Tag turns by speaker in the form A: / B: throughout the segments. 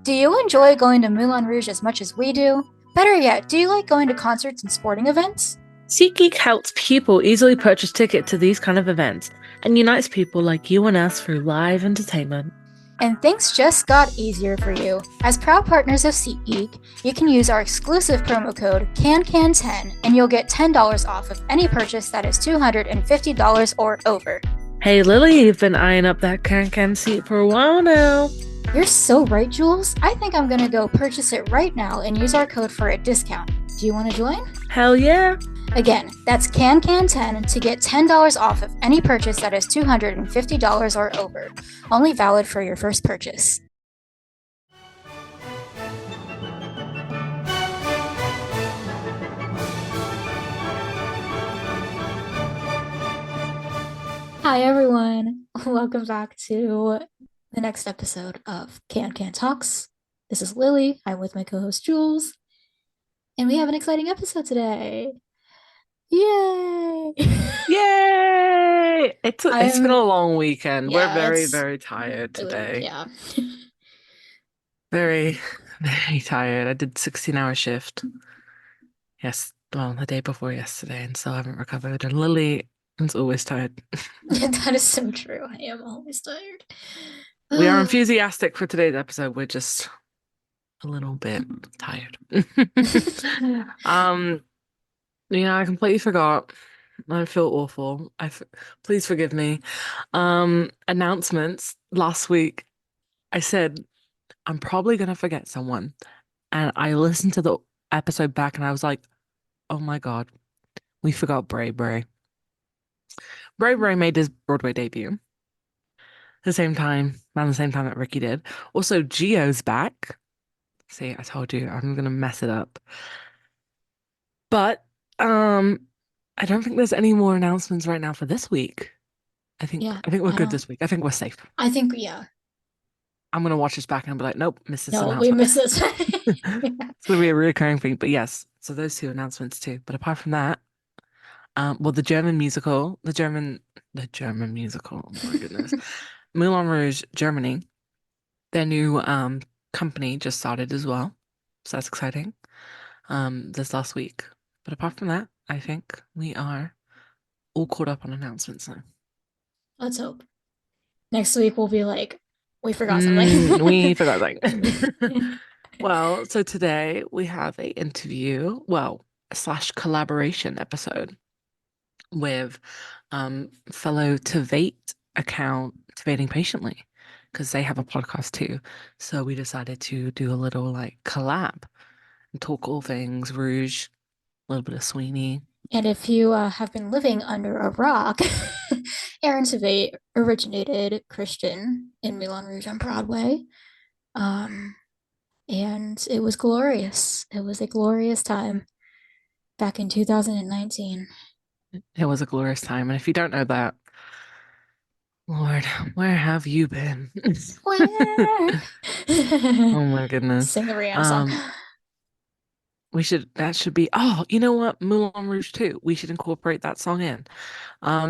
A: Do you enjoy going to Moulin Rouge as much as we do? Better yet, do you like going to concerts and sporting events?
B: SeatGeek helps people easily purchase tickets to these kind of events and unites people like you and us through live entertainment.
A: And things just got easier for you. As proud partners of SeatGeek, you can use our exclusive promo code CANCAN10 and you'll get $10 off of any purchase that is $250 or over.
B: Hey Lily, you've been eyeing up that can seat for a while now.
A: You're so right, Jules. I think I'm gonna go purchase it right now and use our code for a discount. Do you want to join?
B: Hell yeah.
A: Again, that's CANCAN10 to get $10 off of any purchase that is $250 or over. Only valid for your first purchase. Hi, everyone. Welcome back to the next episode of Can Talks. This is Lily. I'm with my co-host Jules. And we have an exciting episode today. Yay!
B: Yay! It's been a long weekend. We're very,
A: it's
B: very tired today.
A: yeah.
B: Very, very tired. I did 16-hour shift. Yes, well, the day before yesterday, and still haven't recovered. And Lily is always tired.
A: That is so true. I am always tired.
B: We are enthusiastic for today's episode. We're just a little bit tired. I completely forgot. I feel awful. Please forgive me. Announcements last week. I said I'm probably gonna forget someone, and I listened to the episode back, and I was like, "Oh my God, we forgot Bray Bray." Bray Bray made his Broadway debut the same time, around the same time that Ricky did. Also, Gio's back. See, I told you I'm gonna mess it up. But I don't think there's any more announcements right now for this week. I think we're good this week. I think we're safe.
A: I think yeah.
B: I'm gonna watch this back and I'll be like, nope, missed this
A: No, we
B: announcement.
A: missed this.
B: It's gonna be a recurring thing. But yes, so those two announcements too. But apart from that, well, the German musical, the German musical, oh my goodness. Moulin Rouge, Germany, their new company just started as well. So that's exciting. This last week. But apart from that, I think we are all caught up on announcements now.
A: Let's hope. Next week we'll be like, we forgot something.
B: We forgot something. Well, so today we have a interview, / collaboration episode with fellow Tveit account Tveiting Patiently, because they have a podcast too. So we decided to do a little like collab and talk all things Rouge, a little bit of Sweeney.
A: And if you have been living under a rock, Aaron Tveit originated Christian in Moulin Rouge on Broadway. And it was glorious. It was a glorious time back in 2019.
B: It was a glorious time. And if you don't know that, Lord, where have you been?
A: Where?
B: Oh my goodness.
A: Sing the Rihanna song.
B: That should be, oh, you know what? Moulin Rouge too. We should incorporate that song in.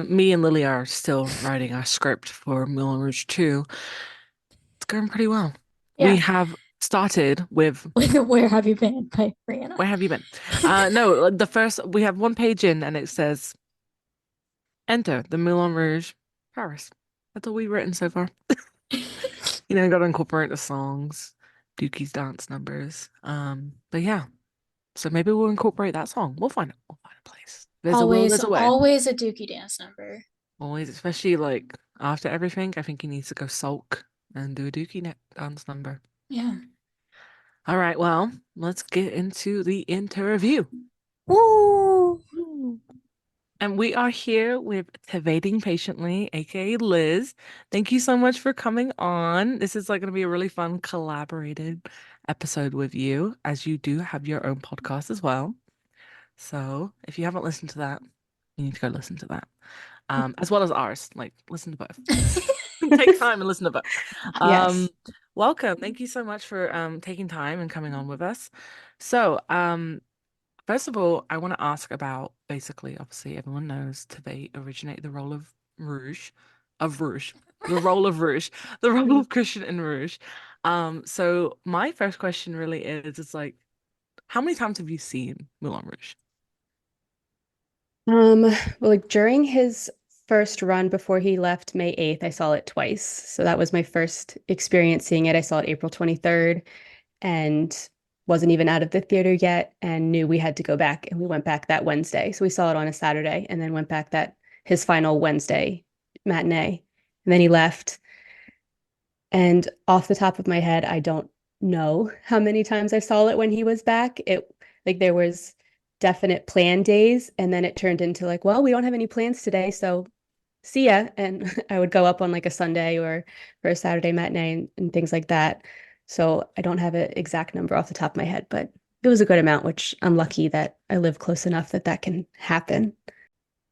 B: Me and Lily are still writing our script for Moulin Rouge 2. It's going pretty well.
A: Yeah.
B: We have started with
A: Where Have You Been by Rihanna.
B: Where have you been? No, we have one page in and it says enter the Moulin Rouge Paris. That's all we've written so far. Got to incorporate the songs, Dookie's dance numbers. But yeah. So maybe we'll incorporate that song. We'll find a place. There's a will, there's a way.
A: Always a Dookie dance number.
B: Always, especially like after everything, I think he needs to go sulk and do a Dookie dance number.
A: Yeah.
B: All right, well, let's get into the interview.
A: Woo!
B: And we are here with Tveiting Patiently, aka Liz. Thank you so much for coming on. This is like going to be a really fun collaborated episode with you, as you do have your own podcast as well. So if you haven't listened to that, you need to go listen to that. As well as ours. Like, listen to both. Take time and listen to both.
A: Yes.
B: Welcome. Thank you so much for taking time and coming on with us. So, first of all, I want to ask about basically, obviously, everyone knows Tveit originated the role of the role of Rouge, the role of Christian in Rouge. So my first question really is, it's like, how many times have you seen Moulin Rouge?
C: Well, like during his first run before he left May 8th, I saw it twice. So that was my first experience seeing it. I saw it April 23rd and wasn't even out of the theater yet and knew we had to go back. And we went back that Wednesday. So we saw it on a Saturday and then went back that his final Wednesday matinee. And then he left. And off the top of my head, I don't know how many times I saw it when he was back. It like there was definite plan days, and then it turned into like, well, we don't have any plans today, so see ya. And I would go up on like a Sunday or for a Saturday matinee and things like that. So I don't have an exact number off the top of my head, but it was a good amount, which I'm lucky that I live close enough that that can happen.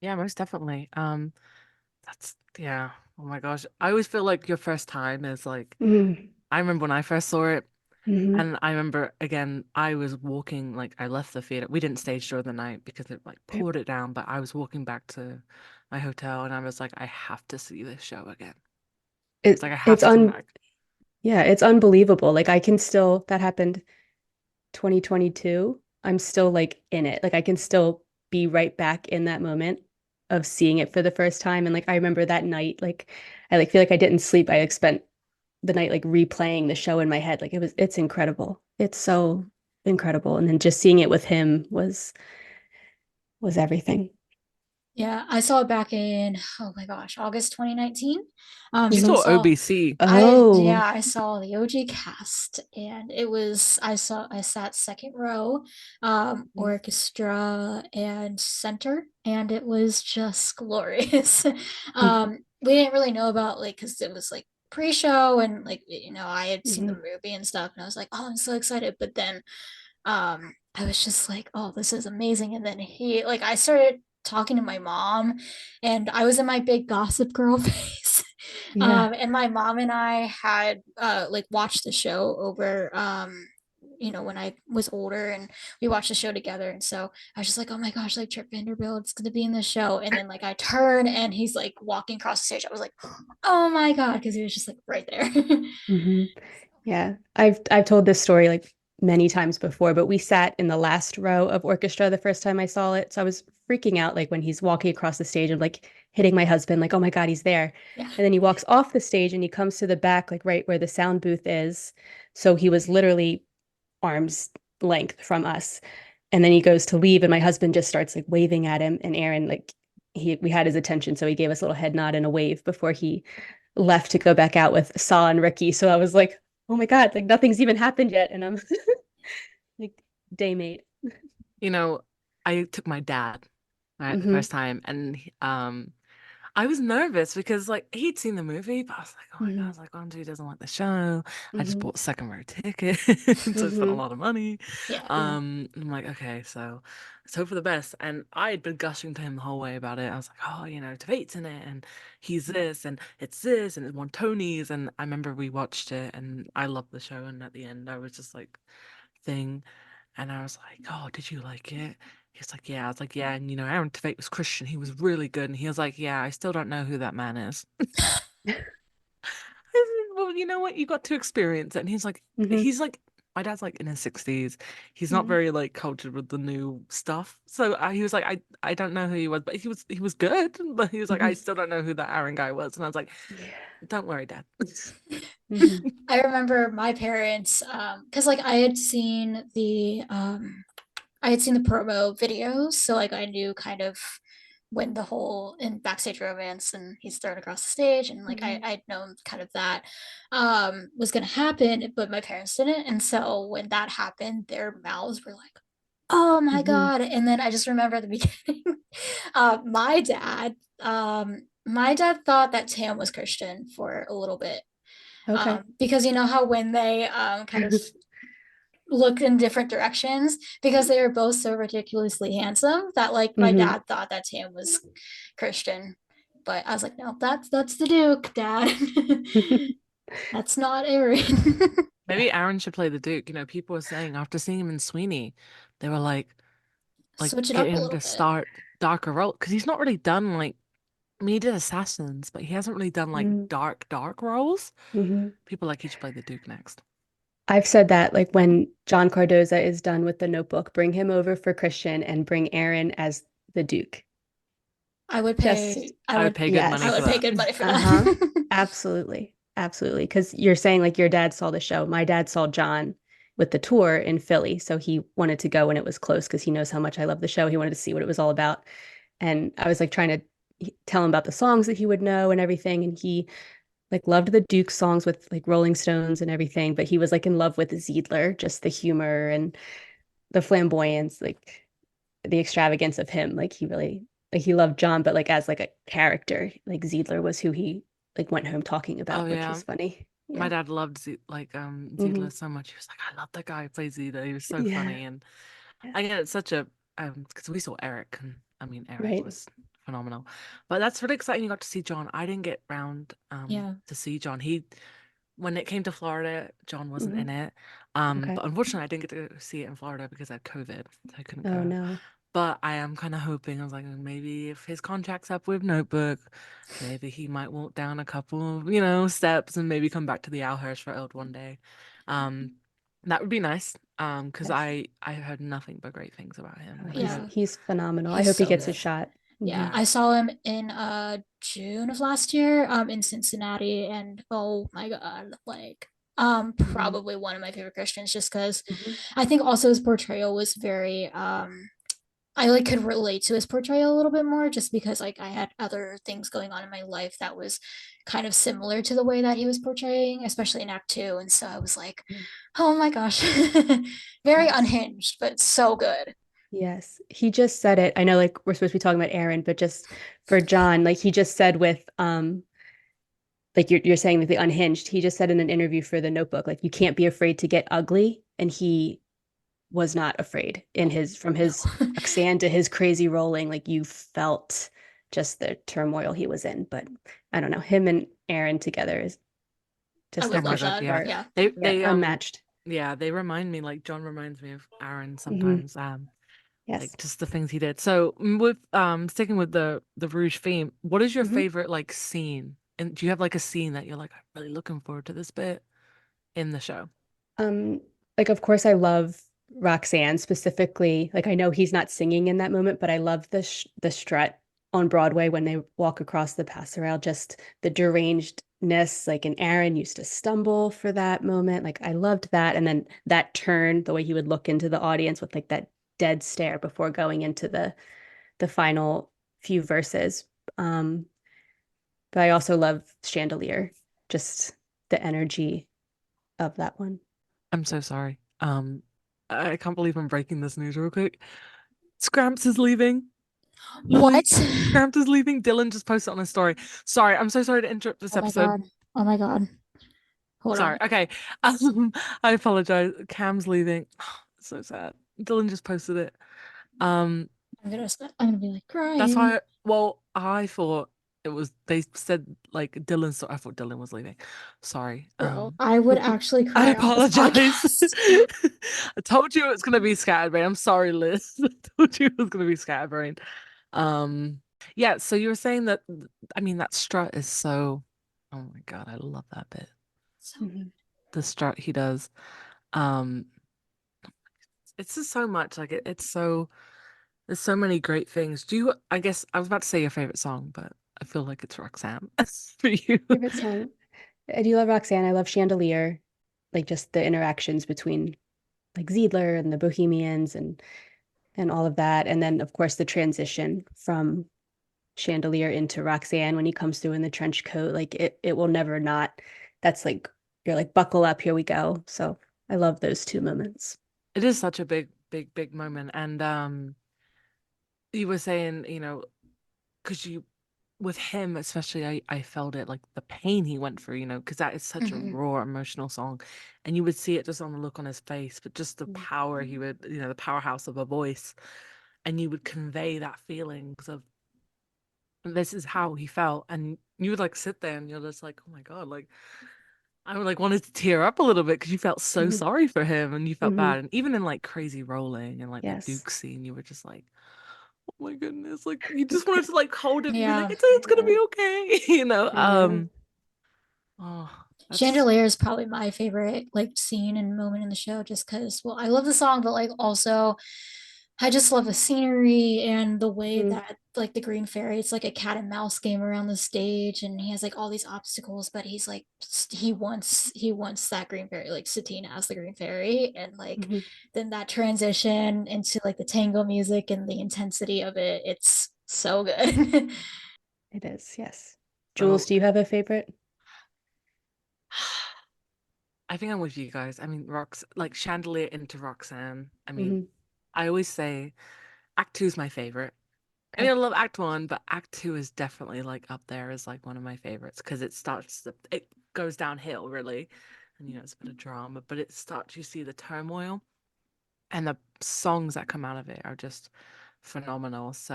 B: Yeah, most definitely. Yeah. Oh my gosh. I always feel like your first time is like,
C: Mm-hmm.
B: I remember when I first saw it,
C: Mm-hmm.
B: and I remember again, I was walking, like I left the theater. We didn't stage show the night because it like poured it down, but I was walking back to my hotel and I was like, I have to see this show again. It's like I have
C: It's
B: to come
C: un
B: back.
C: yeah, it's unbelievable. Like I can still that happened 2022, I'm still like in it. Like I can still be right back in that moment of seeing it for the first time. And like I remember that night, like I like feel like I didn't sleep. I like spent the night like replaying the show in my head. Like it's incredible. It's so incredible. And then just seeing it with him was everything.
A: Yeah, I saw it back in, oh my gosh, August 2019.
B: You
A: So I
C: Mhm.
B: saw
A: saw
B: OBC.
A: yeah,
C: Oh.
A: I saw the OG cast and I sat second row, orchestra and center, and it was just glorious. We didn't really know about like because it was like pre-show and like I had seen the
C: Mhm.
A: movie and stuff and I was like, oh, I'm so excited. But then I was just like, oh, this is amazing. And then I started talking to my mom, and I was in my big gossip girl phase.
C: Yeah.
A: And my mom and I had like watched the show over when I was older, and we watched the show together. And so I was just like, oh my gosh, like Trip Vanderbilt's gonna be in the show. And then like I turn and he's like walking across the stage. I was like, oh my God, because he was just like right there.
C: Hmm. Yeah, I've told this story like many times before, but we sat in the last row of orchestra the first time I saw it. So I was freaking out like when he's walking across the stage and like hitting my husband, like, oh my God, he's there.
A: Yeah.
C: And then he walks off the stage and he comes to the back, like right where the sound booth is. So he was literally arm's length from us. And then he goes to leave, and my husband just starts like waving at him. And Aaron, like we had his attention, so he gave us a little head nod and a wave before he left to go back out with Saw and Ricky. So I was like, oh my God, like nothing's even happened yet. And I'm like, day mate.
B: You know, I took my dad, right, the
C: Hmm.
B: first time, and I was nervous because like he'd seen the movie, but I was like, oh my God, I
C: Hmm.
B: was like, Andre doesn't like the show. I just
C: Hmm.
B: bought second row tickets, so I spent a
C: Hmm.
B: lot of money.
A: Yeah.
C: Yeah.
B: I'm like, okay, so let's hope for the best. And I had been gushing to him the whole way about it. I was like, oh, Tveit's in it, and he's this, and it's won Tonys. And I remember we watched it, and I loved the show. And at the end, I was just like, thing. And I was like, "Oh, did you like it?" He was like, "Yeah." I was like, "Yeah." And Aaron Tveit was Christian. He was really good. And he was like, "Yeah, I still don't know who that man is." I said, well, you know what? You got to experience it. And
C: Hmm.
B: he's like, my dad's like in his 60s. He's not
C: Hmm.
B: very like cultured with the new stuff. So he was like, I don't know who he was, but he was good. But he was like, I
C: Hmm.
B: still don't know who that Aaron guy was. And I was like,
C: Yeah.
B: don't worry, Dad.
C: Hmm.
A: I remember my parents, because like I had seen the promo videos, so like I knew kind of when the whole in backstage romance and he's thrown across the stage, and like
C: Hmm.
A: I'd known kind of that was gonna happen, but my parents didn't. And so when that happened, their mouths were like, oh my
C: Hmm.
A: God. And then I just remember at the beginning, my dad thought that Tam was Christian for a little bit.
C: Okay.
A: Because you know how when they kind of look in different directions, because they were both so ridiculously handsome that like my
C: Hmm.
A: dad thought that Tam was Christian. But I was like, no, that's the Duke, Dad. That's not Aaron.
B: Maybe Aaron should play the Duke. People were saying after seeing him in Sweeney, they were like
A: Switch it
B: get
A: up a
B: him
A: little
B: to
A: bit.
B: start darker role because he's not really done like I mean, he did Assassins, but he hasn't really done like
C: Mm-hmm.
B: dark roles.
C: Mm-hmm.
B: People like he should play the Duke next.
C: I've said that like when John Cardoza is done with The Notebook, bring him over for Christian and bring Aaron as the Duke.
A: I would
C: Just
A: pay. I
B: I would
A: would.
B: pay good money
A: I
C: yes.
B: for
A: would pay
B: that.
A: good money for
C: Uh-huh.
A: that.
C: Absolutely. Absolutely. Because you're saying like your dad saw the show. My dad saw John with the tour in Philly. So he wanted to go when it was close because he knows how much I love the show. He wanted to see what it was all about. And I was like trying to tell him about the songs that he would know and everything. And he like loved the Duke songs with like Rolling Stones and everything. But he was like in love with Ziedler, just the humor and the flamboyance, like the extravagance of him. Like he really like he loved John, but like as like a character, like Ziedler was who he like went home talking
B: Oh
C: about, which
B: yeah.
C: was funny.
B: My
C: Yeah.
B: dad loved
C: Hmm.
B: Ziedler so much. He was like, I love the guy who plays Ziedler. He was so
C: Yeah.
B: funny. And
C: Yeah.
B: I get it's such a because we saw Eric, and I mean Eric
C: Right.
B: was phenomenal. But that's really exciting you got to see John. I didn't get round
A: Yeah.
B: to see John. He when it came to Florida, John wasn't
C: Hmm.
B: in it.
C: Okay.
B: But unfortunately I didn't get to see it in Florida because I had COVID, so I couldn't
C: Oh
B: go.
C: no.
B: But I am kind of hoping, I was like, maybe if his contract's up with Notebook, maybe he might walk down a couple, steps and maybe come back to the Owlhurst Road one day. Um, that would be nice. Because
C: Yes.
B: I heard nothing but great things about him.
C: Oh,
B: And I
C: he's
A: Yeah.
B: hope,
C: he's phenomenal. I
A: He's
C: hope he
A: so
C: gets his
A: good.
C: shot. Hmm.
A: Yeah,
B: yeah.
A: I saw him in June of last year in Cincinnati, and oh my God, like
C: Hmm.
A: probably one of my favorite Christians, just because
C: Hmm.
A: I think also his portrayal was very I like could relate to his portrayal a little bit more, just because like I had other things going on in my life that was kind of similar to the way that he was portraying, especially in Act Two. And so I was like, oh my gosh, very
C: Yes.
A: unhinged, but so good.
C: Yes. He just said it. I know like we're supposed to be talking about Aaron, but just for John, like he just said with like you're saying that the unhinged, he just said in an interview for the Notebook, like you can't be afraid to get ugly. And he was not afraid in his from
A: No,
C: his Roxanne to his crazy rolling, like you felt just the turmoil he was in. But I don't know, him and Aaron together is
A: I
C: just
B: Oh
C: their
A: would
B: my
A: love
C: push
B: God,
A: that.
B: yeah.
C: apart.
A: Yeah.
B: They
C: Yeah,
B: they
C: unmatched.
B: yeah, they remind me, like John reminds me of Aaron
C: Hmm.
B: sometimes.
C: Yes.
B: Like just the things he did. So with sticking with the Rouge theme, what is your
C: Hmm.
B: favorite like scene? And do you have like a scene that you're like, I'm really looking forward to this bit in the show?
C: Um, like of course I love Roxanne specifically. Like I know he's not singing in that moment, but I love the strut on Broadway when they walk across the passerelle, just the derangedness. Like and Aaron used to stumble for that moment. Like I loved that. And then that turn, the way he would look into the audience with like that dead stare before going into the final few verses. Um, but I also love Chandelier, just the energy of that one.
B: I'm so sorry. I can't believe I'm breaking this news real quick. Scramps is leaving.
A: What?
B: Lily, Scramps is leaving. Dylan just posted on his story. Sorry, I'm so sorry to interrupt this
A: Oh my
B: episode.
A: God. Oh my God. Hold
B: Sorry.
A: on.
B: Okay. I apologize. Cam's leaving. So sad. Dylan just posted it. Um,
A: I'm gonna be like
B: That's
A: crying.
B: why, well, I thought it was, they said like Dylan, so I thought Dylan was leaving. Sorry.
A: Bro, I would actually
B: I
A: cry on this
B: apologize.
A: podcast.
B: I told you it was gonna be scatterbrain. I'm sorry, Liz. I told you it was gonna be scatterbrain. Um, yeah, so you were saying that, I mean, that strut is so, oh my God, I love that bit.
A: So
C: Mhm.
B: The strut he does. Um, it's just so much, like it's so, there's so many great things. I guess I was about to say your favorite song, but I feel like it's Roxanne for you.
C: Favorite song. I do love Roxanne. I love Chandelier. Like just the interactions between like Ziedler and the Bohemians and all of that. And then of course the transition from Chandelier into Roxanne when he comes through in the trench coat. Like it will never not. That's like you're like buckle up, here we go. So I love those two moments.
B: It is such a big moment. And you were saying, because you with him especially, I felt it, like the pain he went through, because that is such a
A: mhm.
B: raw emotional song. And you would see it just on the look on his face, but just the
C: Mm.
B: power he would, the powerhouse of a voice. And you would convey that feelings of this is how he felt. And you would like sit there and you're just like, oh my God, like I would like wanted to tear up a little bit because you felt so
C: Mhm.
B: sorry for him and you felt
C: Mhm.
B: bad. And even in like Crazy Rolling and like the
C: Yes.
B: Duke scene, you were just like, Oh my goodness. Like you just wanted to like hold him and be like,
A: Yeah.
B: it's gonna be okay.
C: I know.
B: Oh, that's
A: Chandelier is probably my favorite like scene and moment in the show just because, well, I love the song, but like also I just love the scenery and the way
C: Mm-hmm.
A: that like the Green Fairy, it's like a cat and mouse game around the stage and he has like all these obstacles, but he's like he wants that Green Fairy, like Satine as the Green Fairy, and like
C: Mm-hmm.
A: then that transition into like the tango music and the intensity of it, it's so good.
C: It is, yes. Jules,
B: so
C: do you have a favorite?
B: I think I'm with you guys. I mean, Rox like Chandelier into Roxanne. I mean,
C: Mm-hmm.
B: I always say Act Two is my favorite. I mean, I
C: Okay.
B: love Act One, but Act Two is definitely like up there as like one of my favorites because it goes downhill really, and it's a bit of drama, but it starts. You see the turmoil, and the songs that come out of it are just phenomenal. So,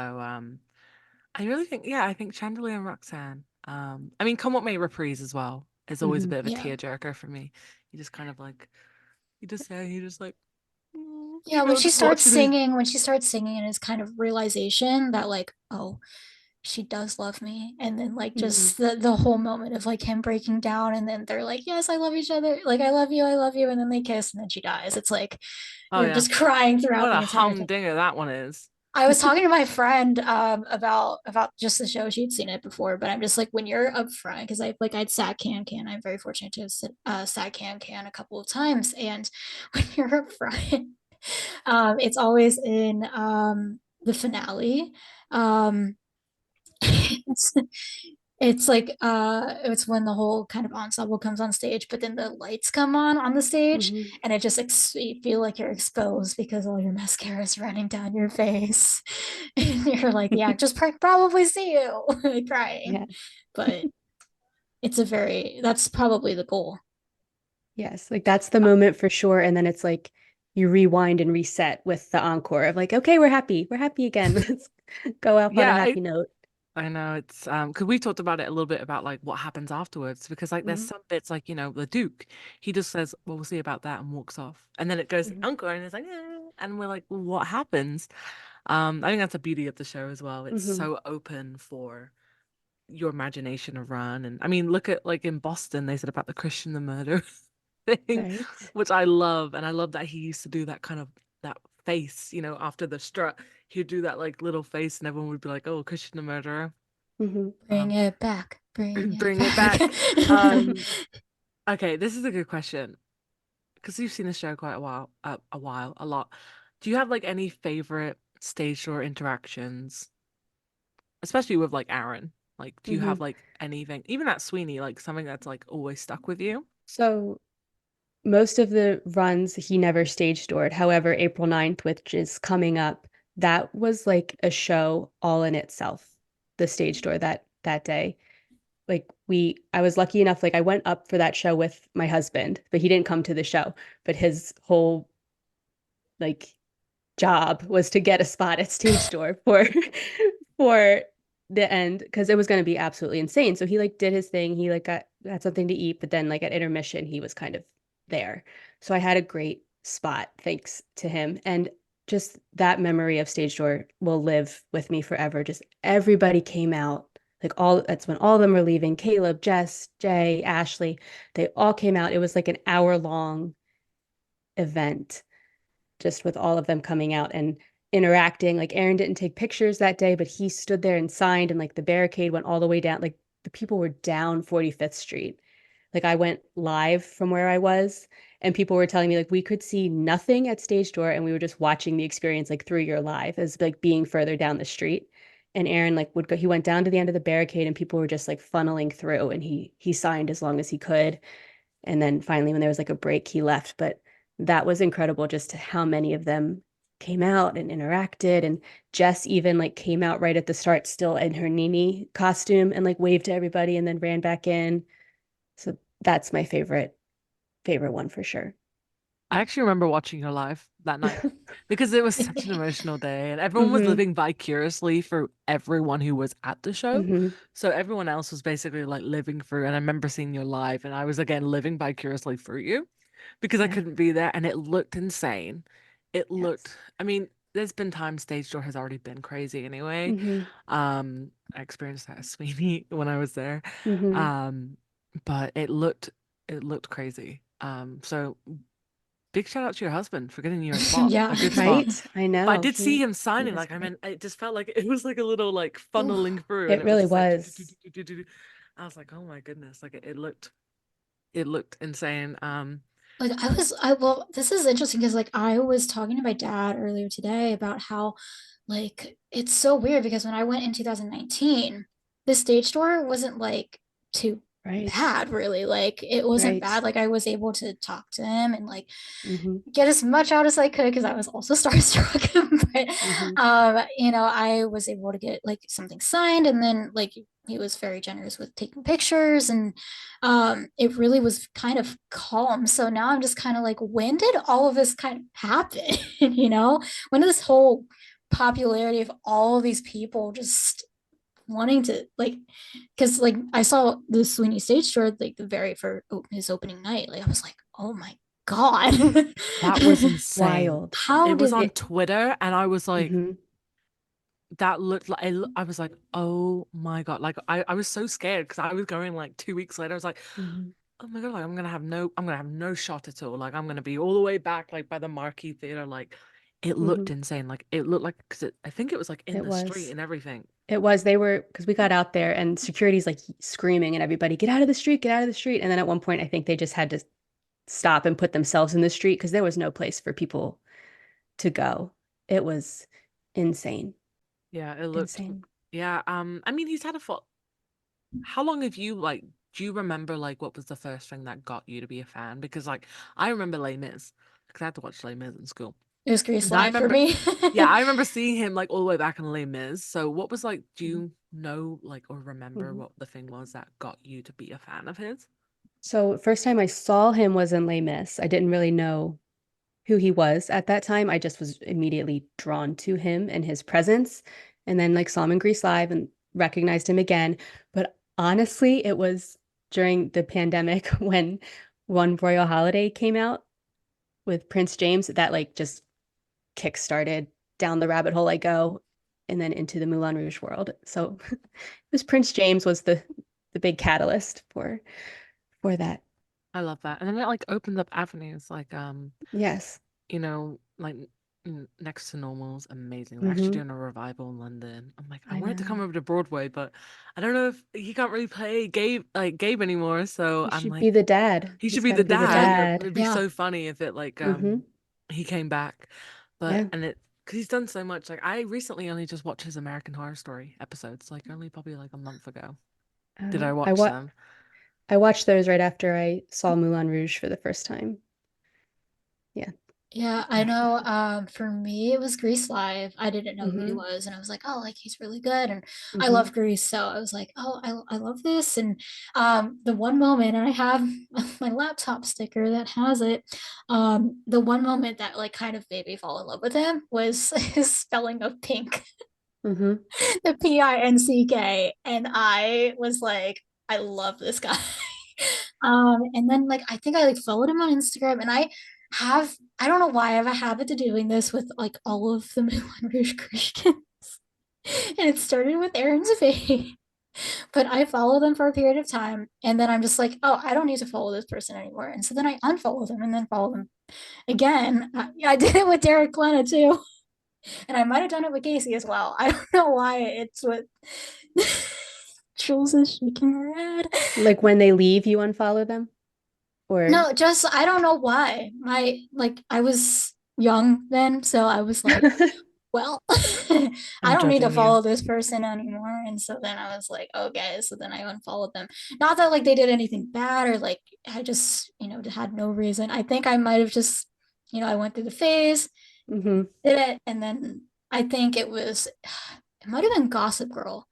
B: I really think, yeah, I think Chandelier and Roxanne. I mean, Come What May Reprise as well is always a
C: Mm-hmm.
B: bit of a
A: Yeah.
B: tearjerker for me. You just kind of like, you just like,
A: Yeah, when she
B: just
A: starts
B: watching these.
A: singing, when she starts singing, and it's kind of realization that like, oh, she does love me, and then like
C: Mm-hmm.
A: just the whole moment of like him breaking down, and then they're like, yes, I love each other, like I love you, and then they kiss, and then she dies. It's like
B: Oh
A: you're
B: yeah,
A: just crying throughout
B: what
A: the
B: a
A: entire thing.
B: humdinger that one is.
A: I was talking to my friend about just the show. She'd seen it before, but I'm just like when you're up front because I'd sat can. I'm very fortunate to have sat can a couple of times, and when you're up front, it's always in the finale. Um, it's, it's like it's when the whole kind of ensemble comes on stage, but then the lights come on the stage,
C: Mm-hmm.
A: and it just you feel like you're exposed because all your mascara is running down your face, and you're like the actors probably see you crying,
C: Yeah.
A: but that's probably the goal.
C: Yes, like that's the moment for sure. And then it's like you rewind and reset with the encore of like, okay, we're happy. We're happy again. Let's go off on a
B: Yeah,
C: happy note.
B: I know it's because we talked about it a little bit about like what happens afterwards because like there's
C: Hmm.
B: some bits like the Duke he just says well we'll see about that and walks off and then it goes
C: Hmm.
B: Uncle and it's like and we're like well, what happens. I think that's the beauty of the show as well. It's
C: Hmm.
B: so open for your imagination to run. And I mean, look at like in Boston, they said about the Christian the murder thing,
C: Right.
B: which I love. And I love that he used to do that kind of that face, after the strut, he'd do that like little face, and everyone would be like, "Oh, Christian the murderer."
C: Hmm.
A: Bring
B: Um,
A: it back, bring it
B: bring it
A: back.
B: back. Um, okay, this is a good question because you've seen the show quite a lot. Do you have like any favorite stage door interactions, especially with like Aaron? Like, do you
C: Hmm.
B: have like anything, even at Sweeney, like something that's like always stuck with you?
C: So most of the runs he never stage doored. However, April 9th, which is coming up, that was like a show all in itself, the stage door that day. Like I was lucky enough, like I went up for that show with my husband, but he didn't come to the show. But his whole like job was to get a spot at stage door for for the end because it was going to be absolutely insane. So he like did his thing. He like got something to eat, but then like at intermission he was kind of there. So I had a great spot thanks to him. And just that memory of stage door will live with me forever. Just everybody came out. Like that's when all of them were leaving. Caleb, Jess, Jay, Ashley, they all came out. It was like an hour long event just with all of them coming out and interacting. Like Aaron didn't take pictures that day, but he stood there and signed, and like the barricade went all the way down. Like the people were down 45th Street. Like I went live from where I was, and people were telling me like we could see nothing at stage door, and we were just watching the experience like through your live as like being further down the street. And Aaron like would go, he went down to the end of the barricade, and people were just like funneling through, and he signed as long as he could. And then finally, when there was like a break, he left. But that was incredible just how many of them came out and interacted. And Jess even like came out right at the start, still in her Nini costume and like waved to everybody and then ran back in. So that's my favorite one for sure.
B: I actually remember watching her live that night because it was such an emotional day and everyone was
C: Hmm.
B: living vicariously for everyone who was at the show.
C: Hmm.
B: So everyone else was basically like living through, and I remember seeing you live and I was again living vicariously through you because I
C: Yeah.
B: couldn't be there and it looked insane. It looked,
C: Yes.
B: I mean, there's been times stage door has already been crazy anyway.
C: Hmm.
B: I experienced that at Sweeney when I was there.
C: Hmm.
B: Um, but it looked crazy. So big shout out to your husband for getting you a spot,
A: Yeah.
B: a good spot.
C: Right? I
B: But I
C: know.
B: did see him
C: He
B: signing,
C: was
B: like I
C: great.
B: mean, it just felt like it was like a little like
A: Ooh.
B: funneling through, and
C: It
B: it was
C: really
B: just like
C: was.
B: I was like, oh my goodness, like it looked insane.
A: Like well, this is interesting because like I was talking to my dad earlier today about how like it's so weird because when I went in 2019, the stage door wasn't like too
C: Right.
A: bad really. Like it wasn't bad.
C: Right.
A: Like I was able to talk to him and like
C: Hmm.
A: get as much out as I could because I was also starstruck. But
C: Hmm.
A: I was able to get like something signed, and then like he was very generous with taking pictures, and it really was kind of calm. So now I'm just kind of like, when did all of this kind of happen? When did this whole popularity of all of these people just wanting to like because like I saw the Sweeney stage tour like the very for his opening night. Like I was like, oh my God.
B: That was insane.
C: Wild.
A: How
B: It was
A: did
B: on
C: It.
B: Twitter, and I was like,
C: Hmm.
B: that looked like I was like, oh my God. Like I was so scared because I was going like 2 weeks later. I was like,
C: Hmm.
B: oh my God, like I'm gonna have no shot at all. Like I'm gonna be all the way back like by the Marquee Theater. Like it
C: Hmm.
B: looked insane. Like it looked like because I think it was like in
C: It
B: the street
C: was.
B: and everything.
C: It was. They were, because we got out there and security's like screaming and everybody, get out of the street, get out of the street. And then at one point, I think they just had to stop and put themselves in the street because there was no place for people to go. It was insane.
B: Yeah, it looked
C: Insane.
B: yeah, I mean he's had a fault. How long have you like do you remember like what was the first thing that got you to be a fan? Because like I remember Les Mis because I had to watch Les Mis in school.
A: it was Grease
B: And I
A: Live for
B: remember
A: me.
B: yeah, I remember seeing him like all the way back in Les Mis. So what was like do
C: Mhm.
B: you know like or remember
C: Mhm.
B: what the thing was that got you to be a fan of his?
C: So first time I saw him was in Les Mis. I didn't really know who he was at that time. I just was immediately drawn to him and his presence, and then like saw him in Grease Live and recognized him again. But honestly, it was during the pandemic when One Royal Holiday came out with Prince James that like just kick-started down the rabbit hole I go and then into the Moulin Rouge world. So it was Prince James was the big catalyst for that.
B: I love that. And then it like opens up avenues like
C: Yes.
B: like next to normal's amazing. They're actually
C: Hmm.
B: doing a revival in London. I'm like, I
C: I
B: wanted to come
C: know.
B: over to Broadway, but I don't know if he can't really play Gabe anymore. So
C: He
B: I'm
C: should be
B: like,
C: the dad.
B: he should
C: He's
B: be
C: got
B: the
C: to be the
B: dad.
A: Yeah.
C: dad.
B: It'd be
A: Yeah.
B: so funny if it like
C: Hmm.
B: he came back. But
C: Yeah.
B: and it because he's done so much. Like I recently only just watched his American Horror Story episodes, like only probably like a month ago. Did I
C: Oh,
B: watch them?
C: I watched those right after I saw Moulin Rouge for the first time. Yeah.
A: Yeah, I know. For me, it was Grease Live. I didn't know who he
C: Hmm.
A: was, and I was like, oh, like he's really good, and I
C: Hmm.
A: love Grease, so I was like, oh, I love this. And the one moment, and I have my laptop sticker that has it. The one moment that like kind of made me fall in love with him was his spelling of pink,
C: Hmm.
A: the Pinck, and I was like, I love this guy. And then like I think I like followed him on Instagram, and I don't know why I have a habit of doing this with like all of the Moulin Rouge Christians. And it started with Aaron Tveit, but I follow them for a period of time, and then I'm just like, oh, I don't need to follow this person anymore. And so then I unfollow them and then follow them again. I did it with Derek Glenna too, and I might have done it with Casey as well. I don't know why it's with Jules is shaking her head.
C: Like when they leave, you unfollow them? Or
A: No, just I don't know why. My like I was young then, so I was like, well, I
B: I'm
A: don't need to
B: judging you.
A: follow this person anymore. And so then I was like, okay, so then I unfollowed them. Not that like they did anything bad or like I just, had no reason. I think I might have just, I went through the phase,
C: Hmm.
A: did it, and then I think it might have been Gossip Girl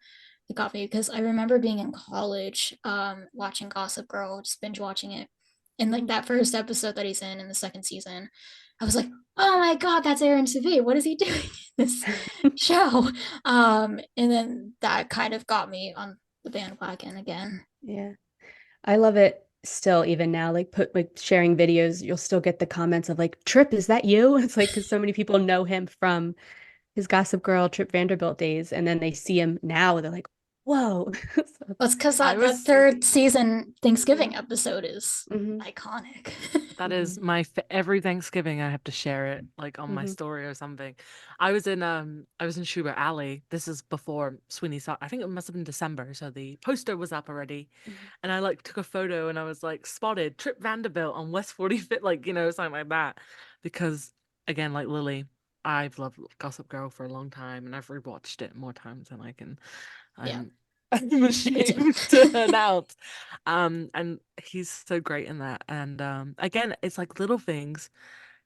A: that got me because I remember being in college, watching Gossip Girl, just binge watching it. And like that first episode that he's in the second season, I was like, oh my God, that's Aaron Tveit. What is he doing in this show? And then that kind of got me on the bandwagon again.
C: Yeah. I love it. still even now, like sharing videos, you'll still get the comments of like, Trip, is that you? It's like because so many people know him from his Gossip Girl Trip Vanderbilt days, and then they see him now, they're like, whoa. So
A: Well, it's because
B: I
A: that
B: was
A: third season Thanksgiving episode is
C: mhm,
A: iconic.
B: That is
C: mhm,
B: my every Thanksgiving I have to share it like on my
C: mhm,
B: story or something. I was in Schubert Alley. This is before Sweeney Todd. I think it must have been December, so the poster was up already.
C: mhm,
B: And I like took a photo and I was like spotted Trip Vanderbilt on West 45th, like, something like that. Because again, like Lily, I've loved Gossip Girl for a long time and I've rewatched it more times than
A: Yeah,
B: I'm I'm
A: me too.
B: ashamed to announce. And he's so great in that. And again, it's like little things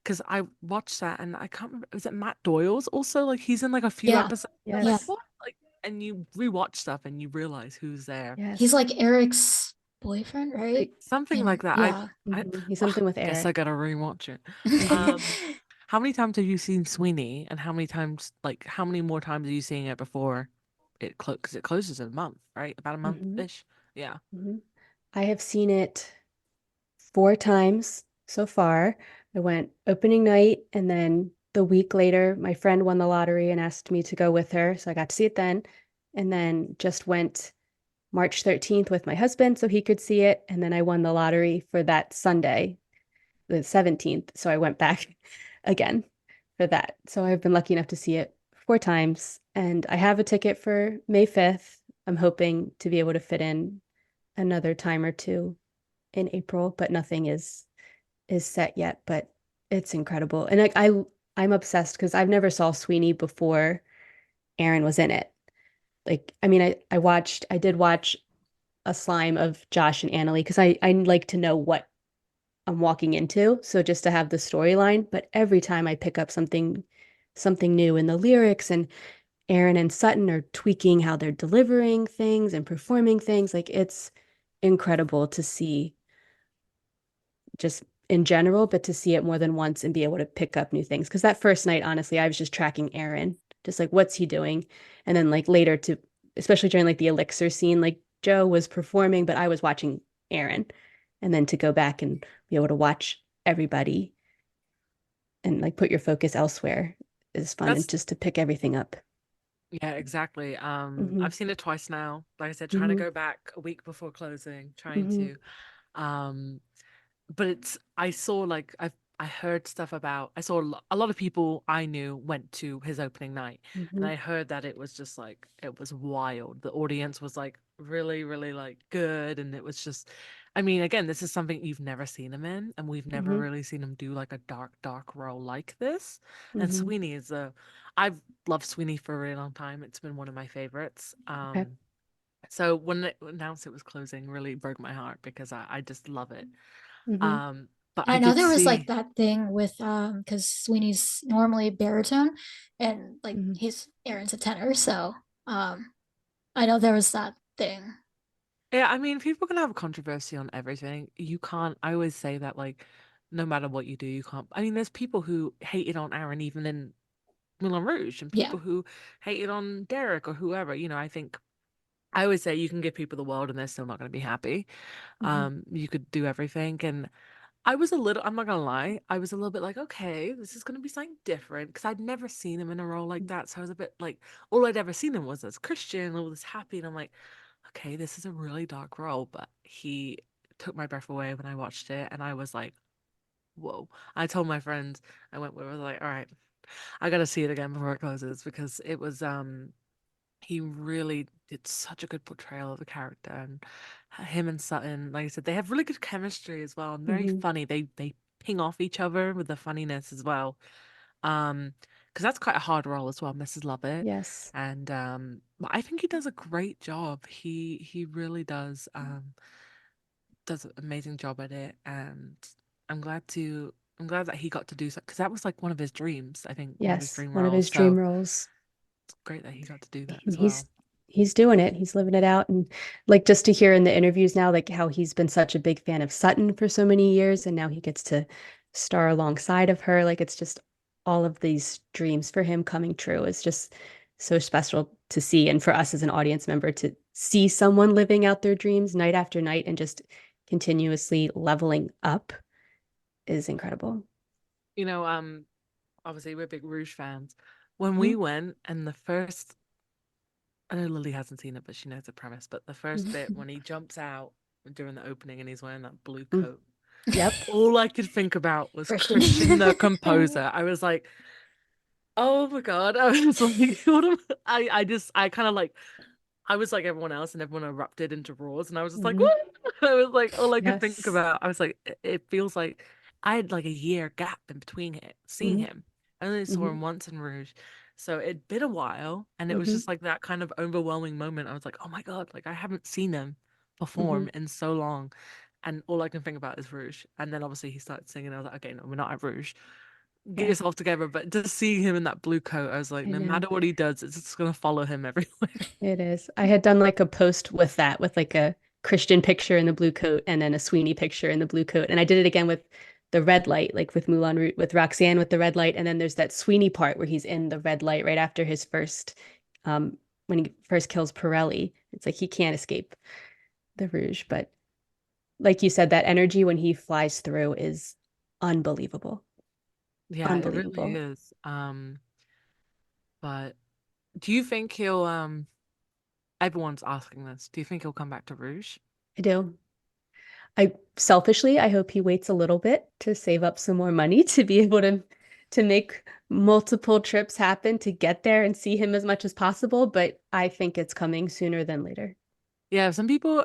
B: because I watched that and I can't remember, was it Matt Doyle's also? Like he's in like a few
A: Yeah,
B: episodes. I'm like,
A: yeah.
C: yes,
B: what? Like, and you rewatch stuff and you realize who's there.
A: He's
C: yes.
A: like Eric's boyfriend, right?
C: Like,
B: Something
A: And
B: like that.
A: yeah.
B: I
C: he's
B: well,
C: something with
B: guess I
C: Eric.
B: gotta rewatch it.
C: Hmm.
B: Um, how many times have you seen Sweeney, and how many times, like, how many more times are you seeing it before because it closes in a month, right? About a
C: Hmm.
B: month-ish. Yeah.
C: Hmm. I have seen it 4 times so far. I went opening night, and then the week later, my friend won the lottery and asked me to go with her. So I got to see it then. And then just went March 13th with my husband so he could see it. And then I won the lottery for that Sunday, the 17th. So I went back again for that. So I've been lucky enough to see it 4 times. And I have a ticket for May 5th. I'm hoping to be able to fit in another time or two in April, but nothing is set yet. But it's incredible. And like I'm obsessed because I've never saw Sweeney before Aaron was in it. Like, I mean, I did watch a slime of Josh and Annalie because I like to know what I'm walking into. So just to have the storyline, but every time I pick up something new in the lyrics, and Aaron and Sutton are tweaking how they're delivering things and performing things, like it's incredible to see just in general, but to see it more than once and be able to pick up new things. Because that first night, honestly, I was just tracking Aaron, just like what's he doing? And then like later to, especially during like the elixir scene, like Joe was performing, but I was watching Aaron. And then to go back and be able to watch everybody and like put your focus elsewhere is fun, and
B: That's
C: just to pick everything up.
B: Yeah, exactly.
C: Hmm.
B: I've seen it twice now. Like I said, trying to
C: Hmm.
B: go back a week before closing, trying
C: Hmm.
B: to. Um, but I saw like I heard stuff about I saw a lot of people I knew went to his opening night, and
C: Hmm.
B: I heard that it was just like it was wild. The audience was like really, really like good, and it was just I mean, again, this is something you've never seen him in, and we've never
C: Hmm.
B: really seen him do like a dark, dark role like this. And
C: Hmm.
B: Sweeney is a I've loved Sweeney for a really long time. It's been one of my favorites.
C: Okay.
B: So when it announced it was closing, really broke my heart because I just love it.
C: Hmm.
B: Um, but
A: And
B: I
A: I know
B: did
A: there was like
B: see,
A: that thing with because Sweeney's normally baritone and like
C: Hmm.
A: he's Aaron's a tenor, so um I know there was that thing.
B: yeah, I mean, people can have controversy on everything. You can't, I always say that, like, no matter what you do, you can't. I mean, there's people who hated on Aaron even in Moulin Rouge, and
A: Yeah.
B: people who hated on Derek or whoever. I think I always say you can give people the world and they're still not going to be happy.
C: Hmm.
B: You could do everything. And I'm not gonna lie, I was a little bit like, okay, this is gonna be something different because I'd never seen him in a role like that. So I was a bit like, all I'd ever seen him was as Christian, all this happy, and I'm like, okay, this is a really dark role. But he took my breath away when I watched it, and I was like, whoa. I told my friends I went with, I was like, all right, I gotta see it again before it closes because it was he really did such a good portrayal of the character, and him and Sutton, like I said, they have really good chemistry as well and very
C: Hmm.
B: funny. They ping off each other with the funniness as well. Because that's quite a hard role as well, Mrs. Lovett.
C: Yes.
B: And but I think he does a great job. He really does an amazing job at it, and I'm glad that he got to do so because that was like one of his dreams, I think, one of his
C: Yes.
B: dream
C: One of
B: roles.
C: his dream
B: So
C: roles.
B: it's great that he got to do that
C: And
B: as well.
C: he's doing it. He's living it out. And like just to hear in the interviews now, like how he's been such a big fan of Sutton for so many years, and now he gets to star alongside of her. Like it's just all of these dreams for him coming true. It's just so special to see. And for us as an audience member to see someone living out their dreams night after night and just continuously leveling up is incredible.
B: You know, obviously we're big Rouge fans. When we
C: Mhm.
B: went and the first, I know Lily hasn't seen it, but she knows the premise. But the first bit
C: Mhm.
B: when he jumps out during the opening and he's wearing that blue
C: Mm.
B: coat,
C: Yep.
B: all I could think about was
A: Christian.
B: Christian the composer. I was like, oh my God. I was like, I kind of like, I was like everyone else and everyone erupted into roars and I was just like,
C: Mhm.
B: what? I was like, all I could think
C: Yes.
B: about. I was like, it feels like I had like a year gap in between it, seeing
C: Mhm.
B: him. I only saw
C: Mhm.
B: him once in Rouge. So it'd been a while and it was
C: Mhm.
B: just like that kind of overwhelming moment. I was like, oh my God, like I haven't seen him
C: Mhm.
B: perform in so long. And all I can think about is Rouge. And then obviously he started singing. I was like, okay, no, we're not at Rouge. Get
C: Yeah,
B: yourself together. But just seeing him in that blue coat, I was like,
C: I
B: no
C: know.
B: matter what he does, it's just gonna follow him everywhere.
C: It is. I had done like a post with that, with like a Christian picture in the blue coat and then a Sweeney picture in the blue coat. And I did it again with the red light, like with Moulin Rouge, with Roxanne with the red light. And then there's that Sweeney part where he's in the red light right after his first, when he first kills Pirelli. It's like he can't escape the Rouge. But like you said, that energy when he flies through is unbelievable.
B: Yeah, it really
C: Unbelievable.
B: is. But do you think he'll everyone's asking this. Do you think he'll come back to Rouge?
C: I do. I selfishly, I hope he waits a little bit to save up some more money to be able to make multiple trips happen to get there and see him as much as possible, but I think it's coming sooner than later.
B: Yeah, some people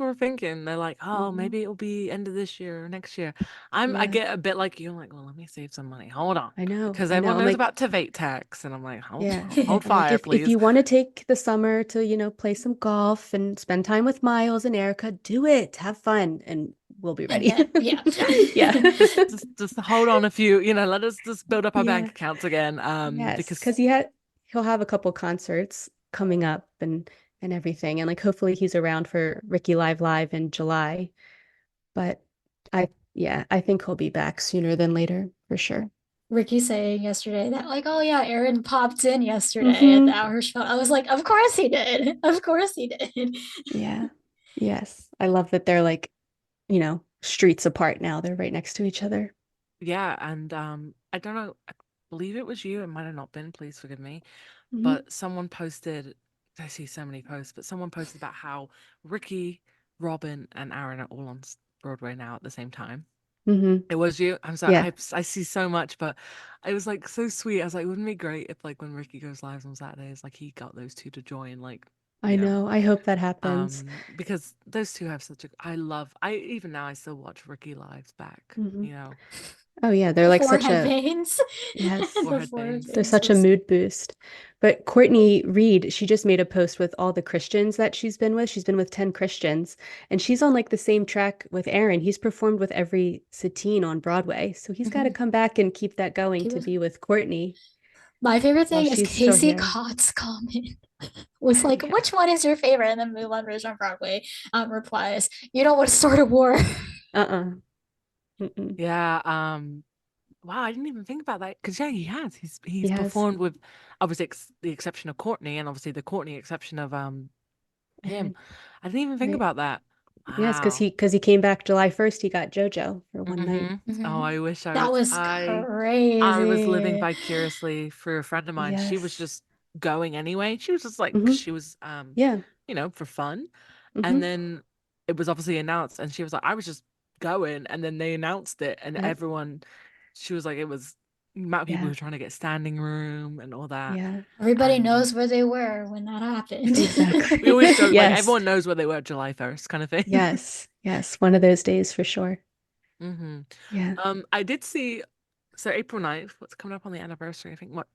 B: are thinking they're like, oh,
C: Hmm.
B: maybe it'll be end of this year or next year. I
C: Yeah,
B: get a bit like you, I'm like, well, let me save some money. Hold on.
C: I know.
B: Because
C: I know.
B: everyone
C: I'm
B: knows
C: like,
B: about Tveit tax. And I'm like,
C: yeah.
B: hold
C: I'm like,
B: fire,
C: if
B: please.
C: you want to take the summer to, play some golf and spend time with Miles and Erica, do it. Have fun, and we'll be
A: And
C: ready.
A: then, yeah, yeah.
C: Yeah.
B: Just hold on a few, let us just build up our bank
C: Yeah.
B: accounts again.
C: Yes,
B: Because
C: because he'll have a couple concerts coming up and everything, and like hopefully he's around for Ricky Live in July. But I think he'll be back sooner than later for sure.
A: Ricky saying yesterday that, like, oh yeah, Aaron popped in yesterday at the
C: Hmm.
A: hour show. I was like, of course he did. Of course he did.
C: Yeah. Yes. I love that they're like, streets apart now. They're right next to each other.
B: yeah, and I don't know, I believe it was you, it might have not been, please forgive me.
C: Hmm.
B: But someone posted, I see so many posts, but someone posted about how Ricky, Robin, and Aaron are all on Broadway now at the same time.
C: Hmm.
B: It was you. I'm sorry.
C: Yeah,
B: I see so much, but it was like so sweet. I was like, wouldn't it be great if like when Ricky goes live on Saturdays, like he got those two to join, like,
C: I know. I hope that happens.
B: because those two have such a, I even now I still watch Ricky lives back,
C: Hmm. Oh yeah, they're
A: The
C: like such
A: forehead
C: a
A: veins.
C: yes.
A: The
B: forehead
A: forehead
B: veins.
C: They're
A: veins
C: such a
A: was
C: mood boost. But Courtney Reed, she just made a post with all the Christians that she's been with. She's been with 10 Christians, and she's on like the same track with Aaron. He's performed with every Satine on Broadway. So he's got to
A: Mhm.
C: come back and keep that going
A: He
C: to
A: was
C: be with Courtney
A: my favorite
C: while
A: thing is
C: she's still
A: Casey
C: here.
A: Cott's comment was like,
B: Yeah.
A: which one is your favorite? And then Moulin Rouge on Broadway replies, you know what sort of war?
C: Uh-uh. Mm-mm.
B: Yeah. Wow, I didn't even think about that because yeah, he has.
C: He
B: He's
C: has
B: performed with obviously the exception of Courtney and obviously the Courtney exception of him.
C: Aaron,
B: I didn't even think
C: right?
B: about that.
C: Yes, because
B: Wow.
C: he came back July 1st. He got JoJo for one night.
B: Oh,
A: Mhm.
B: I wish
A: That was
B: I was living
A: crazy.
B: vicariously through a friend of mine. She was
C: Yes.
B: just going anyway. She was just like 'cause
C: Hmm.
B: she was
C: Yeah.
B: for fun. And
C: Hmm.
B: then it was obviously announced and she was like, I was just going and then they announced it and
C: Yep.
B: everyone she was like it was the amount of people who
C: Yeah.
B: were trying to get standing room and all that.
C: Yeah.
A: Everybody
B: And
A: knows where they were when that happened.
B: we
C: Exactly.
B: always joke like
C: Yes.
B: everyone knows where they were July 1st kind of thing.
C: Yes. Yes. One of those days for sure.
B: hmm
C: Yeah.
B: I did see so April 9th, what's coming up on the anniversary? I think what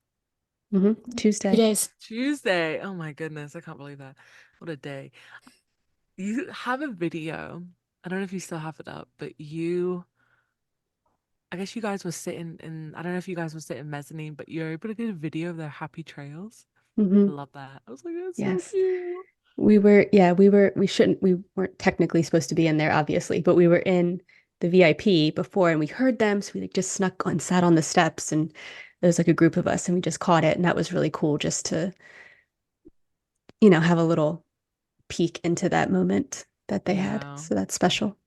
C: Hmm.
A: Two
C: Tuesday.
A: days.
B: Tuesday. Oh my goodness, I can't believe that. What a day. You have a video. I don't know if you still have it up, but I guess you guys were sitting in, I don't know if you guys were sitting mezzanine, but you're able to get a video of their happy trails. I
C: Hmm.
B: love that. I was like, that's so
C: Yes.
B: cute.
C: We weren't technically supposed to be in there, obviously, but we were in the VIP before and we heard them. So we like just snuck and sat on the steps and there was like a group of us and we just caught it. And that was really cool just to, have a little peek into that moment that they had.
B: Yeah.
C: So that's special.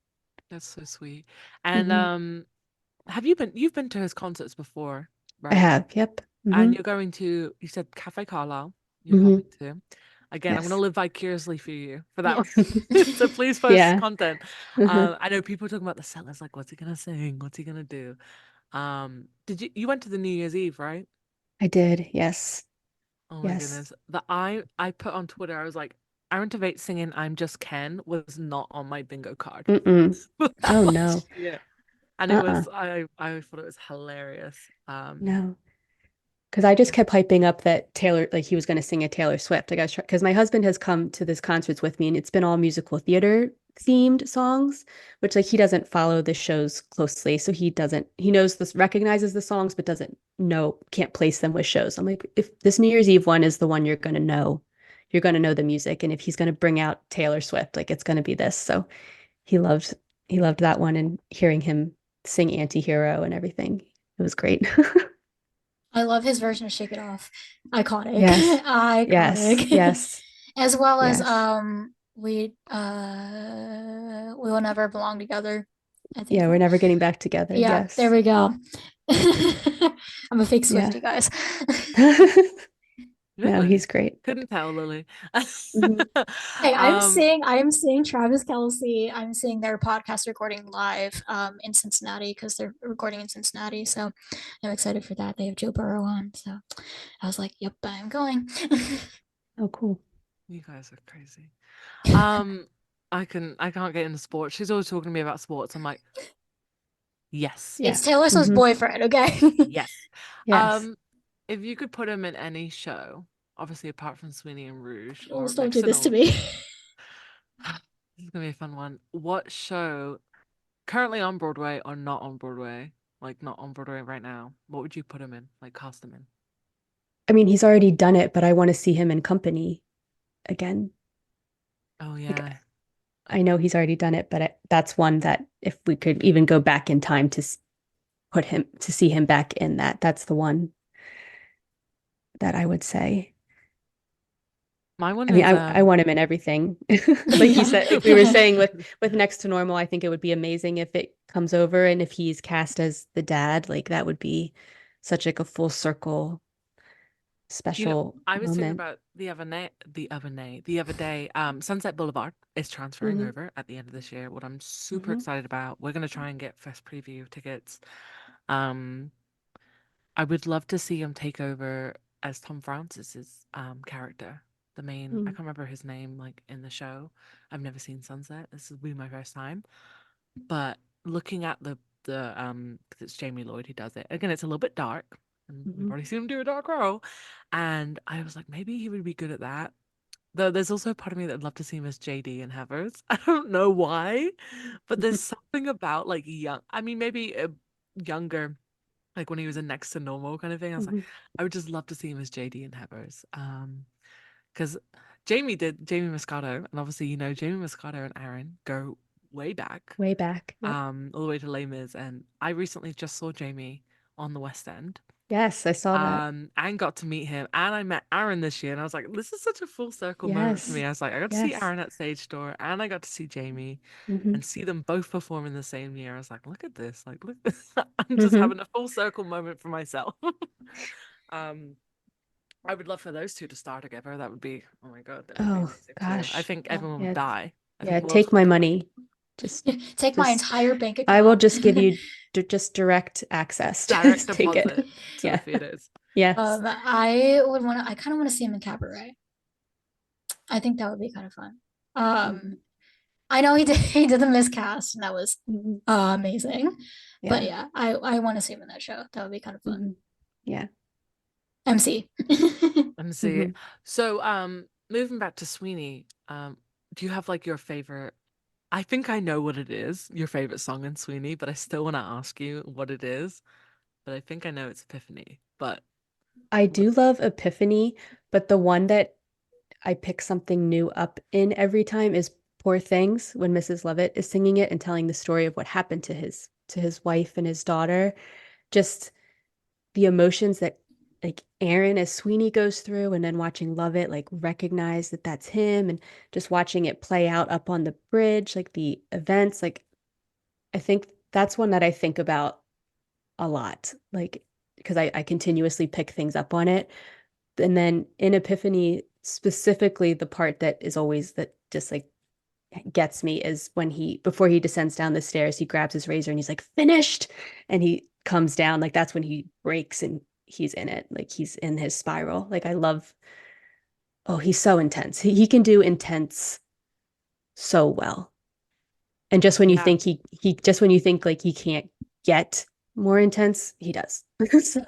B: That's so sweet. And
C: Hmm.
B: you've been to his concerts before,
C: I
B: right?
C: have. Yep.
B: And
C: Hmm.
B: you're going to, you said Cafe Carlisle, you're
C: Hmm.
B: coming to. Again, I'm going to
C: Yes.
B: live vicariously for you for that
A: Yeah.
B: one. So please post
C: Yeah.
B: content.
C: Hmm.
B: I know people talking about the sellers, like, what's he gonna sing? What's he gonna do? You went to the New Year's Eve, right?
C: I did. Yes.
B: Oh my
C: Yes.
B: goodness. I put on Twitter, I was like, Aaron Tveit singing I'm Just Ken was not on my bingo card
C: Mm-mm.
B: for that
C: Oh
B: last
C: no.
B: year. And it
C: Uh-uh.
B: was I thought it was hilarious.
C: No. Because I just
B: Yeah.
C: kept hyping up that Taylor, like he was going to sing a Taylor Swift. Like I was trying, because my husband has come to this concerts with me, and it's been all musical theater themed songs, which like he doesn't follow the shows closely, so he knows this, recognizes the songs, but doesn't know, can't place them with shows. I'm like, if this New Year's Eve one is the one you're going to know the music, and if he's going to bring out Taylor Swift, like it's going to be this. So he loved he loved that one, and hearing him sing Anti-Hero and everything, it was great.
A: I love his version of Shake It Off. Iconic.
C: Yes. Yes.
A: Iconic.
C: Yes.
A: As well as
C: Yes.
A: we will never belong together. I think
C: Yeah, we're
A: that
C: never getting back together.
A: yeah, there
C: Yes.
A: we go. I'm a fake
C: Yeah.
A: Swiftie, guys.
C: No,
B: Really?
C: he's great.
B: Couldn't tell, Lily.
C: Mhm.
A: Hey,
B: Um,
A: I am seeing Travis Kelce. I'm seeing their podcast recording live in Cincinnati because they're recording in Cincinnati. So I'm excited for that. They have Joe Burrow on. So I was like, yep, I'm going.
C: Oh, cool.
B: you guys are crazy. I can't get into sports. She's always talking to me about sports. I'm like, yes,
C: Yeah.
A: It's Taylor Swift's
C: Hmm.
A: boyfriend, okay?
B: yes.
C: Yes.
B: Um, if you could put him in any show, obviously apart from Sweeney and Rouge or
A: Jules, don't
B: Next
A: do
B: to
A: this to
B: Normal,
A: me.
B: this is gonna be a fun one. What show currently on Broadway or not on Broadway? Like not on Broadway right now. What would you put him in? Like cast him in?
C: I mean, he's already done it, but I want to see him in company again.
B: Oh
C: Like,
B: yeah.
C: I know he's already done it, but that's one that if we could even go back in time to put him to see him back in that, that's the one that I would say.
B: My one
C: I mean,
B: is
C: I want him in everything. Like you said, like we were saying with Next to Normal, I think it would be amazing if it comes over and if he's cast as the dad, like that would be such like a full circle
B: You know,
C: special
B: I was thinking
C: moment.
B: about the other day. Sunset Boulevard is transferring
C: Hmm.
B: over at the end of this year. What I'm super
C: Hmm.
B: excited about. We're gonna try and get first preview tickets. Um, I would love to see him take over as Tom Francis's character, the main. I
C: Mm.
B: can't remember his name like in the show. I've never seen Sunset. This will be my first time. But looking at the 'cause it's Jamie Lloyd who does it. Again, it's a little bit dark. And we've
C: Hmm.
B: already seen him do a dark role. And I was like, maybe he would be good at that. Though there's also a part of me that'd love to see him as JD and Heathers. I don't know why, but there's something about like young, I mean, maybe a younger, like when he was in Next to Normal kind of thing. I was like,
C: Hmm.
B: I would just love to see him as JD and Heathers. Because Jamie Moscato, and obviously, Jamie Moscato and Aaron go way back,
C: Way back. Yep.
B: all the way to Les Mis. And I recently just saw Jamie on the West End.
C: Yes, I saw that.
B: And got to meet him. And I met Aaron this year, and I was like, this is such a full circle moment for me.
C: Yes.
B: I was like, I got to see
C: Yes.
B: Aaron at Stage Door, and I got to see Jamie,
C: Hmm.
B: and see them both perform in the same year. I was like, look at this, like, look, I'm just
C: Hmm.
B: having a full circle moment for myself. um, I would love for those two to star together. That would be, oh my God, that would be
C: Oh
B: amazing too. I
C: gosh.
B: think
A: Yeah.
B: everyone would
C: Yeah.
B: die. I think
C: Yeah.
B: the world
C: Take
B: would
C: my
B: go.
C: money. Just,
A: Take my
C: just,
A: entire bank
C: I will
A: account.
C: just give you just direct access.
B: Direct
C: Just take it.
B: deposit to the
C: Yeah.
B: theaters.
C: Yes.
A: I kind of want to see him in Cabaret. I think that would be kind of fun.
C: Mhm.
A: I know he did the miscast and that was
C: Mhm.
A: amazing. But
C: Yeah.
A: yeah, I want to see him in that show. That would be kind of fun.
C: Hmm. Yeah.
A: MC.
B: Let me see.
C: Hmm.
B: So, moving back to Sweeney, do you have like your favorite? I think I know what it is, your favorite song in Sweeney, but I still want to ask you what it is. But I think I know it's Epiphany. But
C: I
B: what?
C: do love Epiphany, but the one that I pick something new up in every time is Poor Things when Mrs. Lovett is singing it and telling the story of what happened to his wife and his daughter. Just the emotions that like Aaron as Sweeney goes through and then watching Lovett like recognize that that's him and just watching it play out up on the bridge, like the events, like I think that's one that I think about a lot, like because I continuously pick things up on it. And then in Epiphany, specifically, the part that is always that just like gets me is when before he descends down the stairs, he grabs his razor and he's like, finished. And he comes down. Like that's when he breaks and he's in it. Like he's in his spiral. Like I love, oh, he's so intense. He can do intense so well. And just when you
B: Yeah.
C: think just when you think like he can't get more intense, he does. So,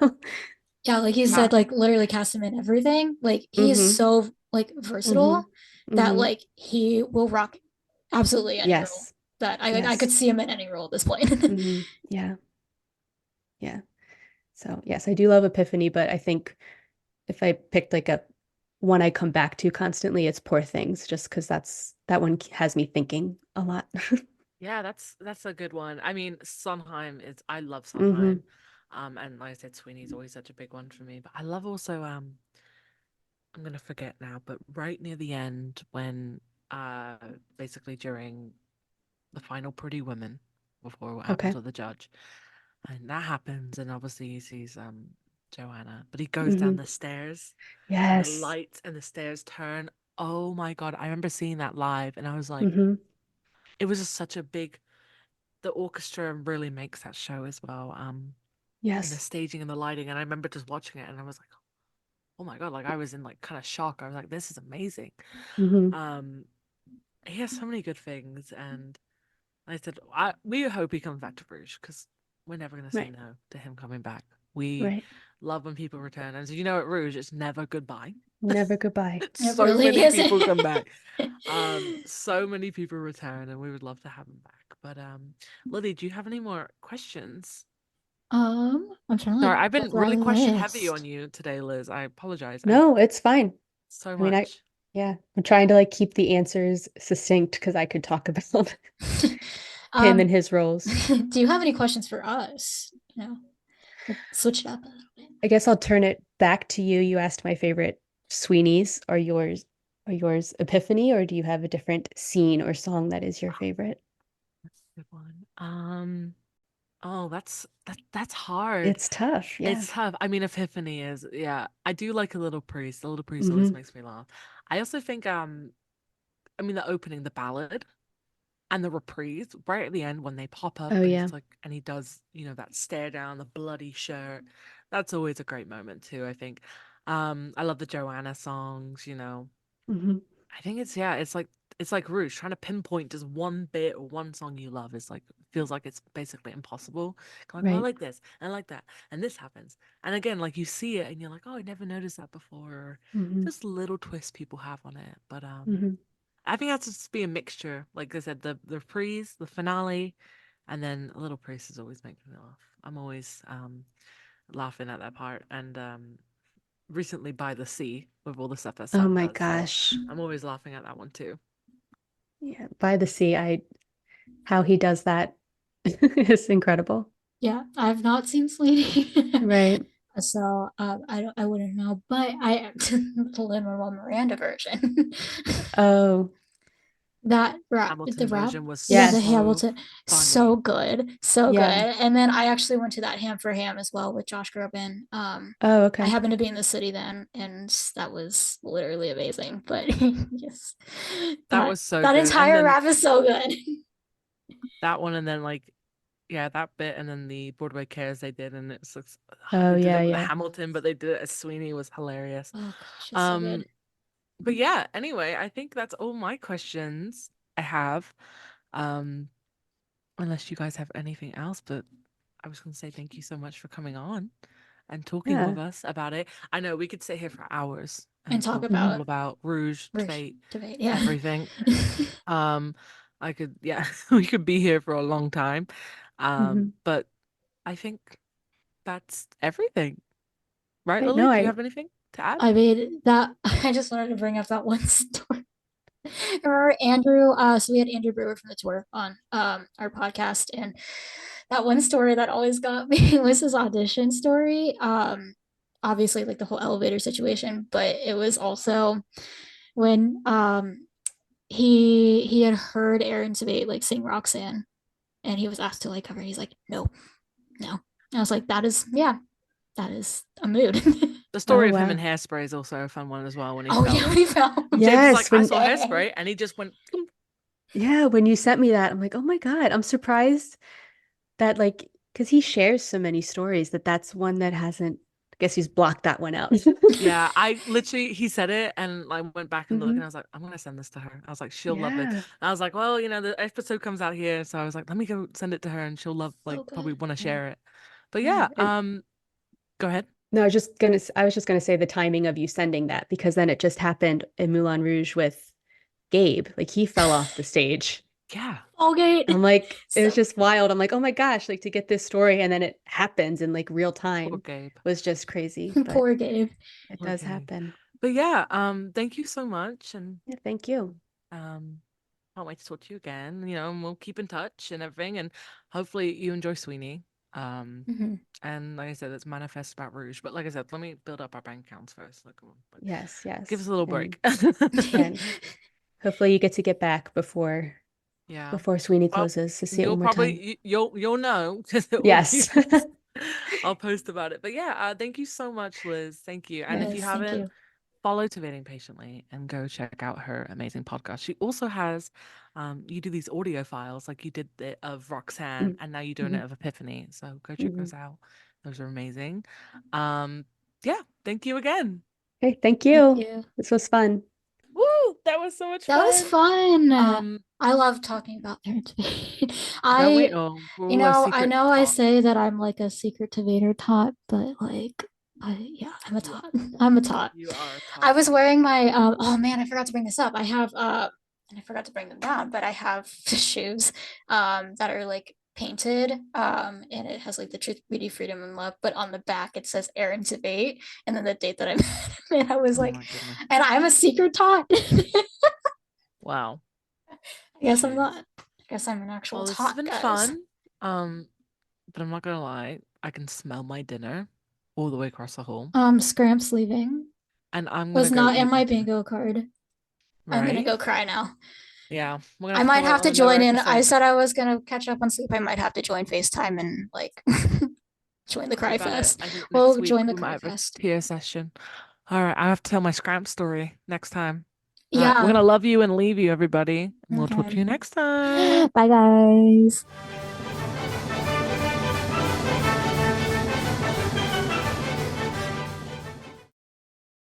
A: Yeah, like you
B: Yeah.
A: said, like literally cast him in everything. Like he is
C: mm-hmm,
A: so like versatile
C: mm-hmm,
A: that
C: mm-hmm.
A: like he will rock absolutely any role
C: Yes,
A: that I could
C: yes.
A: see him in any role at this point.
C: Mm-hmm. Yeah, yeah. So yes, I do love Epiphany, but I think if I picked like a one I come back to constantly, it's Poor Things, just because that one has me thinking a lot.
B: Yeah, that's a good one. I mean, Sondheim is I love
C: hmm
B: Sondheim. And like I said, Sweeney's always such a big one for me. But I love also I'm gonna forget now, but right near the end when uh basically during the final Pretty Woman before what happens
C: Okay.
B: with the judge. And that happens and obviously he sees Joanna, but he goes down
C: hmm
B: the stairs and the
C: Yes.
B: lights and the stairs turn. Oh my God, I remember seeing that live and I was like,
C: hmm
B: it was just such a big the orchestra really makes that show as well. And the
C: Yes.
B: staging and the lighting. And I remember just watching it and I was like, oh my God, like I was in like kind of shock. I was like, this is amazing.
C: hmm
B: Um, he has so many good things. And I said, we hope he comes back to Bruges because we're never going to say
C: Right.
B: no to him coming back. We
C: Right.
B: love when people return. And so, you know, at Rouge, it's never goodbye.
C: Never goodbye.
A: It
B: So
A: really
B: many
A: is.
B: people come back. So many people return, and we would love to have him back. But Lily, do you have any more questions?
A: I'm trying to like
B: Sorry, I've
A: go
B: been
A: through our
B: really question heavy on
A: list.
B: you today, Liz. I apologize. I
C: No, it's fine.
B: so
C: I mean,
B: much.
C: yeah, I'm trying to like keep the answers succinct because I could talk about him and
A: um,
C: his roles.
A: do you have any questions for us? We'll switch it up a little bit.
C: I guess I'll turn it back to you. You asked my favorite Sweeney's. Are yours Epiphany, or do you have a different scene or song that is your favorite?
B: That's a good one. Oh, that's hard.
C: It's tough. Yeah.
B: It's tough. I mean, Epiphany is, yeah. I do like a little priest. A little priest always
C: hmm
B: makes me laugh. I also think, I mean, the opening, the ballad. And the reprise right at the end when they pop up
C: Oh
B: and
C: yeah.
B: he's like and he does that stare down the bloody shirt, that's always a great moment too, I think. I love the Joanna songs.
C: hmm
B: I think it's like Rouge trying to pinpoint just one bit or one song you love is like feels like it's basically impossible. Like, oh, I
C: Right.
B: like this and I like that and this happens and again like you see it and you're like, oh, I never noticed that before, or
C: hmm
B: just little twists people have on it. But
C: hmm
B: I think that's just be a mixture. Like I said, the reprise, the finale, and then a little praises always make me laugh. I'm always laughing at that part. And recently by the sea with all the stuff that
C: Oh
B: Sun
C: my
B: does, so
C: gosh.
B: I'm always laughing at that one too.
C: Yeah. By the sea. How he does that is incredible.
A: Yeah, I've not seen Sweeney.
C: Right.
A: So I wouldn't know, but I the Lin-Manuel Miranda version.
C: Oh,
A: The
B: Hamilton
A: rap,
B: version was
A: yeah, the
C: yes.
B: so
A: Hamilton, so
B: funny.
A: good, so good.
C: Yeah.
A: And then I actually went to that Ham for Ham as well with Josh Groban.
C: Oh,
A: I
C: okay.
A: happened to be in the city then, and that was literally amazing. But yes,
B: That
A: that
B: was so
A: that
B: good. And
A: entire
B: then
A: rap is so good.
B: that one, and then like yeah, that bit, and then the Broadway Cares they did, and it's like,
C: Oh,
B: they did
C: yeah,
B: it with the
C: yeah.
B: Hamilton, but they did it as Sweeney was hilarious.
A: Oh gosh, it's so
B: Um,
A: good.
B: but yeah, anyway, I think that's all my questions I have. Um, unless you guys have anything else, but I was going to say thank you so much for coming on and talking
C: Yeah.
B: with us about it. I know we could sit here for hours
A: And
B: and
A: talk
B: talk
C: hmm
B: all
A: about
B: about Rouge,
A: Rouge
B: Tveit,
A: debate, yeah.
B: everything. Um, I could, yeah, we could be here for a long time.
C: hmm
B: But I think that's everything, right,
C: Right.
B: Lily?
C: No,
B: Do you have anything to add?
A: I mean that I just wanted to bring up that one story. Remember Andrew? So we had Andrew Brewer from the tour on our podcast, and that one story that always got me was his audition story. Obviously like the whole elevator situation, but it was also when he had heard Aaron Tveit like sing Roxanne, and he was asked to like cover. He's like, no, no. And I was like, that is a mood.
B: The story
C: Oh,
B: of him
C: wow.
B: in Hairspray is also a fun one as well when he
A: Oh
B: fell.
A: yeah, we fell.
B: James
C: Yes,
B: was like, I
C: when-
B: saw Hairspray, and he just went. "Boom."
C: Yeah, when you sent me that, I'm like, oh my God, I'm surprised that like, because he shares so many stories that's one that hasn't, I guess he's blocked that one out.
B: Yeah, I literally he said it, and I went back and looked, and
C: Hmm.
B: I was like, I'm gonna send this to her. I was like, she'll love it.
C: Yeah.
B: And I was like, well, the episode comes out here, so I was like, let me go send it to her, and she'll love, like,
A: So
B: probably
A: good.
B: want to
C: Yeah.
B: share it. But
C: Yeah.
B: yeah,
C: And
B: go ahead.
C: no, I was just gonna say the timing of you sending that because then it just happened in Moulin Rouge with Gabe. Like he fell off the stage.
B: Yeah,
A: Allgate.
C: I'm like, it was
A: So
C: just wild. I'm like, oh my gosh, like to get this story and then it happens in like real
B: poor
C: time
B: Gabe,
C: was just crazy, but
A: poor Gabe.
C: it
B: poor
C: does
B: Gabe.
C: happen.
B: But yeah, thank you so much, and
C: Yeah, thank you.
B: um, can't wait to talk to you again. And we'll keep in touch and everything, and hopefully you enjoy Sweeney.
A: Mm-hmm.
B: And like I said, it's manifest about Rouge. But like I said, let me build up our bank accounts first. Like, come on,
C: Yes,
B: give us
C: yes.
B: a little
C: And
B: break.
C: and hopefully you get back
B: Yeah.
C: before Sweeney
B: Well,
C: closes to see it
B: you'll
C: one more time.
B: probably you'll know because it will be
C: Yes.
B: I'll post about it. But yeah, thank you so much, Liz. Thank you. And if you
A: Yes, thank
B: haven't,
A: you.
B: follow Tveiting Patiently and go check out her amazing podcast. She also has, you do these audio files like you did the of Roxanne, and now you're doing
C: Mhm.
B: it of Epiphany. So go check
C: Mhm.
B: those out. Those are amazing. Yeah, thank you again.
C: Okay, thank
A: Thank
C: you.
A: you.
C: This was fun.
B: Woo! That was so much
A: That was
B: fun.
A: fun.
B: Um,
A: I love talking about Aaron Tveit.
B: don't we
A: I,
B: all? We're all a
A: I
B: secret
A: know I
B: tot.
A: say that I'm like a secret Tveitor tot, but like, yeah, I'm a
B: You
A: tot. I'm a tot.
B: you are a
A: I
B: tot.
A: was wearing my, oh man, I forgot to bring this up. I have, and I forgot to bring them down, but I have shoes, that are like painted, and it has like the truth, beauty, freedom, and love, but on the back it says Aaron Tveit, and then the date that I met him, and I was
B: Oh
A: like,
B: my goodness.
A: and I'm a secret tot.
B: Wow.
A: I guess I'm
B: Jeez.
A: not. I guess I'm an actual
B: Well, this has
A: tot,
B: been
A: guys.
B: fun. But I'm not gonna lie, I can smell my dinner all the way across the hall,
A: Scramps leaving
B: and I'm gonna
A: was
B: go
A: not in
B: eat
A: my
B: my dinner.
A: bingo card. I'm gonna
B: Right?
A: go cry now.
B: Yeah, we're gonna
A: I
B: have to
A: might
B: come out
A: have
B: on
A: to
B: another
A: join in. I
B: episode.
A: said I was gonna catch up on sleep. I might have to join FaceTime and like join the
B: What
A: cry
B: about it?
A: fest.
B: I think next
A: Well,
B: week
A: join the
B: we might
A: cry
B: have a
A: fest.
B: tear session. All right, I have to tell my scramp story next time. All right, we're
A: Yeah.
B: gonna love you and leave you, everybody, and we'll talk
A: Okay.
B: to you next time.
A: Bye, guys.